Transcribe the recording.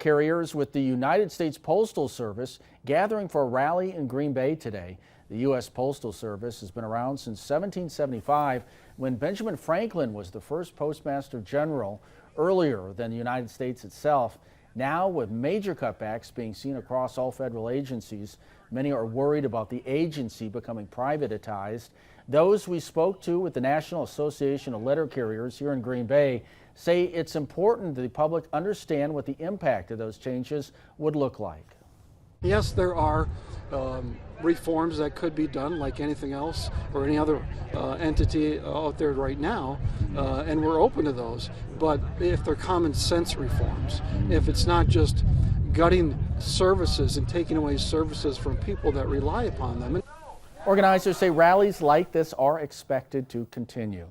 Carriers with the United States Postal Service gathering for a rally in Green Bay today. The U.S. Postal Service has been around since 1775 when Benjamin Franklin was the first Postmaster General, earlier than the United States itself. Now, with major cutbacks being seen across all federal agencies, many are worried about the agency becoming privatized. Those we spoke to with the National Association of Letter Carriers here in Green Bay say it's important that the public understand what the impact of those changes would look like. Yes, there are reforms that could be done like anything else or any other entity out there right now, and we're open to those. But if they're common sense reforms, if it's not just gutting services and taking away services from people that rely upon them. Organizers say rallies like this are expected to continue.